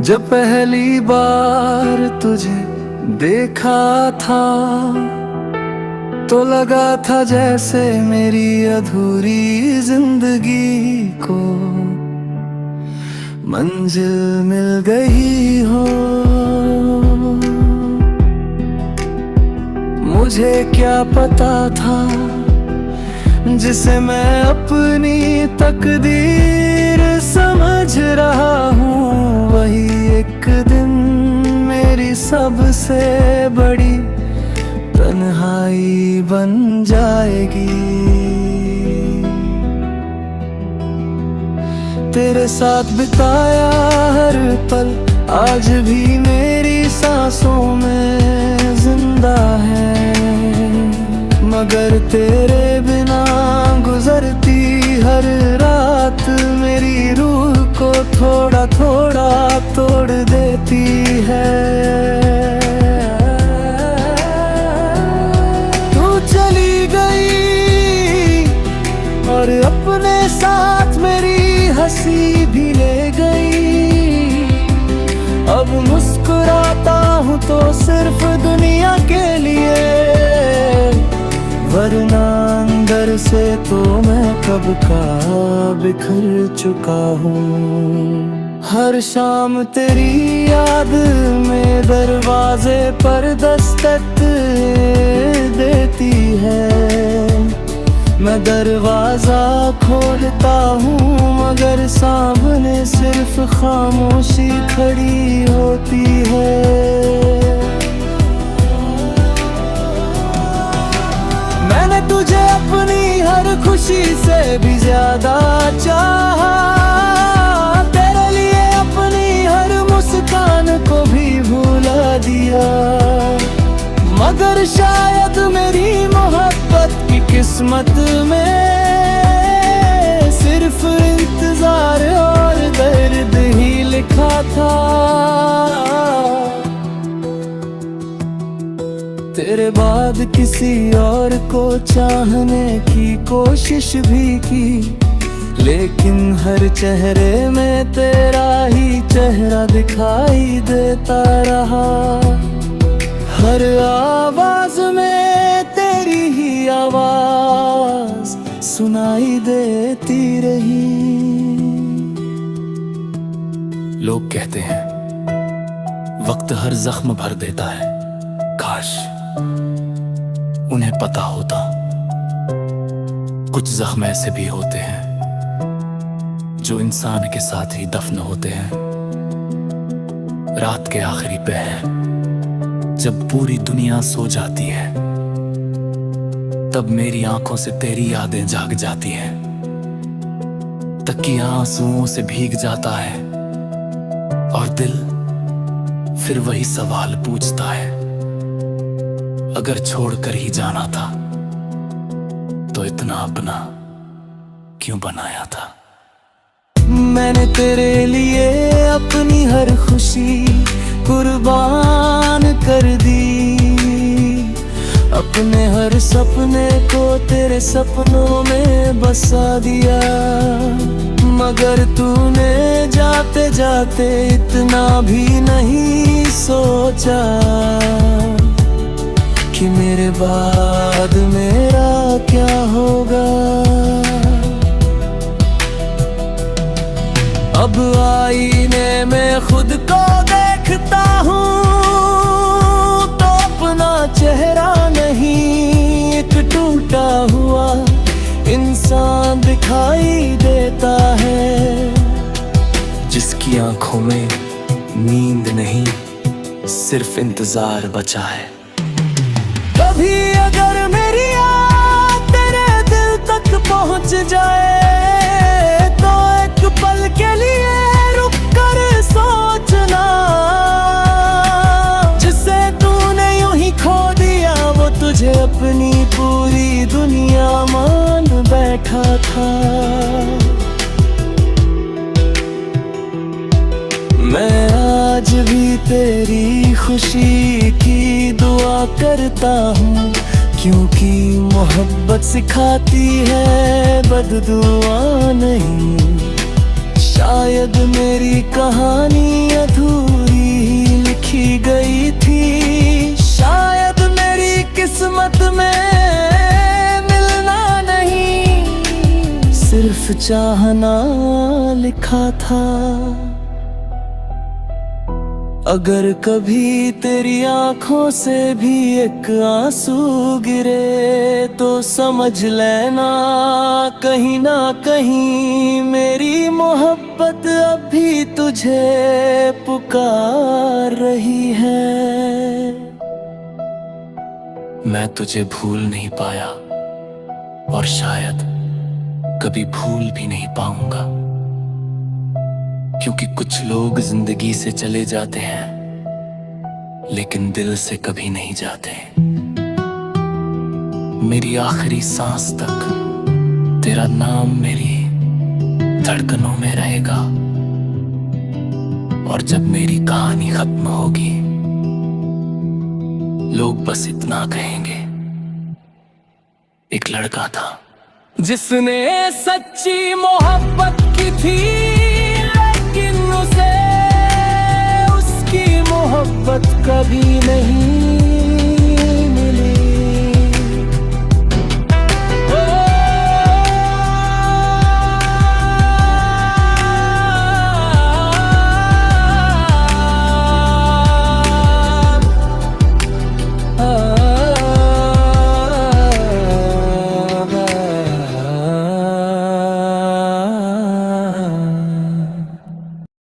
जब पहली बार तुझे देखा था तो लगा था जैसे मेरी अधूरी जिंदगी को मंजिल मिल गई हो। मुझे क्या पता था जिसे मैं अपनी तकदीर समझ रहा हूँ, वही एक दिन मेरी सबसे बड़ी तन्हाई बन जाएगी। तेरे साथ बिताया हर पल आज भी मेरी सांसों में जिंदा है, मगर तेरे बिना गुजरती हर रात मेरी रूह को थोड़ा थोड़ा तोड़ देती है। तू चली गई और अपने साथ मेरी हंसी भी ले गई। अब मुस्कुराता हूँ तो सिर्फ दुनिया के लिए, वरना अंदर से तो मैं कब का बिखर चुका हूँ। हर शाम तेरी याद में दरवाजे पर दस्तक देती है। मैं दरवाजा खोलता हूँ मगर सामने सिर्फ खामोशी खड़ी होती है। मैंने तुझे अपनी हर खुशी से भी ज्यादा चाहा, तेरे लिए अपनी हर मुस्कान को भी भुला दिया, मगर शायद मेरी मोहब्बत की किस्मत में सिर्फ इंतजार और दर्द ही लिखा था। तेरे बाद किसी और को चाहने की कोशिश भी की, लेकिन हर चेहरे में तेरा ही चेहरा दिखाई देता रहा। हर आवाज में तेरी ही आवाज सुनाई देती रही। लोग कहते हैं वक्त हर जख्म भर देता है, काश उन्हें पता होता कुछ जख्म ऐसे भी होते हैं जो इंसान के साथ ही दफन होते हैं। रात के आखिरी पहर जब पूरी दुनिया सो जाती है, तब मेरी आंखों से तेरी यादें जाग जाती हैं। तकिया आंसुओं से भीग जाता है और दिल फिर वही सवाल पूछता है, अगर छोड़कर ही जाना था तो इतना अपना क्यों बनाया था। मैंने तेरे लिए अपनी हर खुशी कुर्बान कर दी, अपने हर सपने को तेरे सपनों में बसा दिया, मगर तूने जाते जाते इतना भी नहीं सोचा कि मेरे बाद मेरा क्या होगा। अब आईने में खुद को देखता हूँ तो अपना चेहरा नहीं एक टूटा हुआ इंसान दिखाई देता है, जिसकी आंखों में नींद नहीं सिर्फ इंतजार बचा है। कभी अगर मेरी याद तेरे दिल तक पहुंच जाए तो एक पल के लिए रुक कर सोचना, जिसे तूने यूं ही खो दिया वो तुझे अपनी पूरी दुनिया मान बैठा था। मैं आज भी तेरी खुशी की दुआ करता हूँ, क्योंकि मोहब्बत सिखाती है बददुआ नहीं। शायद मेरी कहानी अधूरी सिर्फ चाहना लिखा था। अगर कभी तेरी आंखों से भी एक आंसू गिरे तो समझ लेना कहीं ना कहीं मेरी मोहब्बत अब भी तुझे पुकार रही है। मैं तुझे भूल नहीं पाया और शायद कभी भूल भी नहीं पाऊंगा, क्योंकि कुछ लोग जिंदगी से चले जाते हैं लेकिन दिल से कभी नहीं जाते। मेरी आखिरी सांस तक तेरा नाम मेरी धड़कनों में रहेगा, और जब मेरी कहानी खत्म होगी लोग बस इतना कहेंगे, एक लड़का था जिसने सच्ची मोहब्बत की थी।